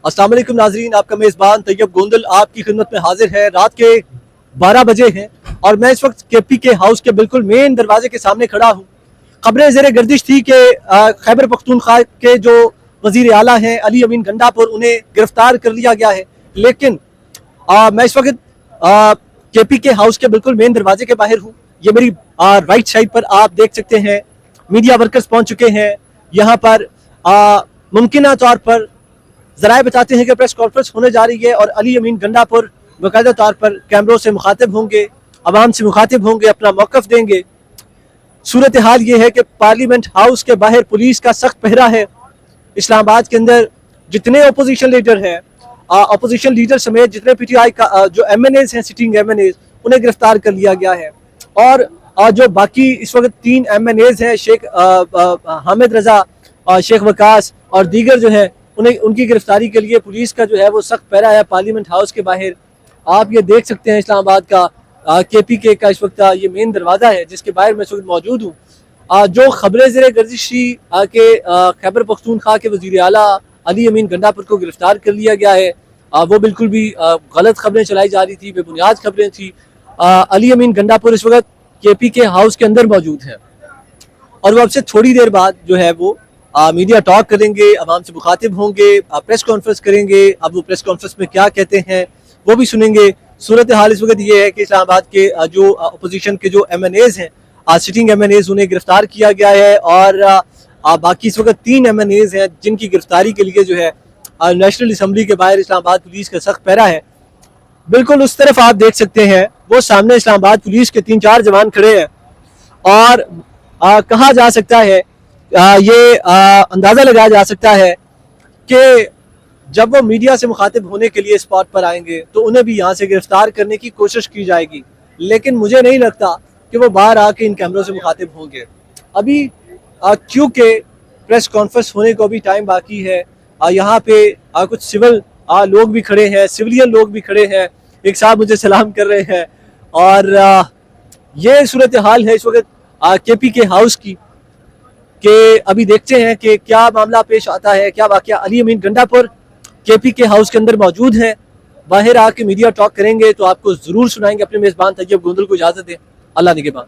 अस्सलाम वालेकुम नाजरीन, आपका मेज़बान तैयब गोंदल आपकी खिदमत में हाजिर है। रात के 12 बजे हैं और मैं इस वक्त केपी के हाउस के बिल्कुल मेन दरवाजे के सामने खड़ा हूँ। खबरें ज़ेर गर्दिश थी कि खैबर पख्तूनख्वा के जो वज़ीर आला हैं अली अमीन गंडापुर, उन्हें गिरफ्तार कर लिया गया है। लेकिन मैं इस वक्त केपी के हाउस के बिल्कुल मेन दरवाजे के बाहर हूँ। ये मेरी राइट साइड पर आप देख सकते हैं मीडिया वर्कर्स पहुँच चुके हैं। यहाँ पर मुमकिन तौर पर ज़राए बताते हैं कि प्रेस कॉन्फ्रेंस होने जा रही है और अली अमीन गंडापुर बाकायदा तौर पर कैमरों से मुखातिब होंगे, आवाम से मुखातिब होंगे, अपना मौक़िफ़ देंगे। सूरत हाल ये है कि पार्लियामेंट हाउस के बाहर पुलिस का सख्त पहरा है। इस्लामाबाद के अंदर जितने अपोजिशन लीडर हैं, अपोजिशन लीडर समेत जितने PTI का जो MNAs हैं, सिटिंग MNAs, उन्हें गिरफ्तार कर लिया गया है। और जो बाकी इस वक्त 3 MNAs हैं, शेख हामिद रजा, शेख वकास और दीगर जो है, उनकी गिरफ्तारी के लिए पुलिस का जो है वो सख्त पहरा है पार्लियामेंट हाउस के बाहर। आप ये देख सकते हैं इस्लामाबाद का KPK का इस वक्त ये मेन दरवाज़ा है जिसके बाहर मैं इस वक्त मौजूद हूँ। जो खबरें ज़ेर गर्दिश के खैबर पख्तूनख्वा के वज़ीर आला अली अमीन गंडापुर को गिरफ्तार कर लिया गया है, वो बिल्कुल भी गलत खबरें चलाई जा रही थी, बेबुनियाद खबरें थी। अली अमीन गंडापुर इस वक्त KPK हाउस के अंदर मौजूद है और वो अब से थोड़ी देर बाद जो है वो मीडिया टॉक करेंगे, आवाम से मुखातिब होंगे, प्रेस कॉन्फ्रेंस करेंगे। अब वो प्रेस कॉन्फ्रेंस में क्या कहते हैं वो भी सुनेंगे। सूरत हाल इस वक्त ये है कि इस्लामाबाद के जो अपोजिशन के जो MNAs हैं, सिटिंग MNAs, उन्हें गिरफ्तार किया गया है और बाकी इस वक्त 3 MNAs हैं जिनकी गिरफ्तारी के लिए जो है नेशनल असम्बली के बाहर इस्लामाबाद पुलिस का सख्त पहरा है। बिल्कुल उस तरफ आप देख सकते हैं वो सामने इस्लामाबाद पुलिस के 3-4 जवान खड़े हैं और कहा जा सकता है, ये अंदाज़ा लगाया जा सकता है कि जब वो मीडिया से मुखातिब होने के लिए स्पॉट पर आएंगे तो उन्हें भी यहाँ से गिरफ्तार करने की कोशिश की जाएगी। लेकिन मुझे नहीं लगता कि वो बाहर आके इन कैमरों से मुखातिब होंगे अभी, क्योंकि प्रेस कॉन्फ्रेंस होने को भी टाइम बाकी है। यहाँ पे कुछ सिविल लोग भी खड़े हैं, सिविलियन लोग भी खड़े हैं। एक साहब मुझे सलाम कर रहे हैं और ये सूरत हाल है इस वक्त KPK हाउस की, कि अभी देखते हैं कि क्या मामला पेश आता है, क्या वाकया। अली अमीन गंडापुर KPK हाउस के अंदर मौजूद हैं, बाहर आके मीडिया टॉक करेंगे तो आपको ज़रूर सुनाएंगे। अपने मेज़बान तैयब गोंदल को इजाज़त दें। अल्लाह निगहबान।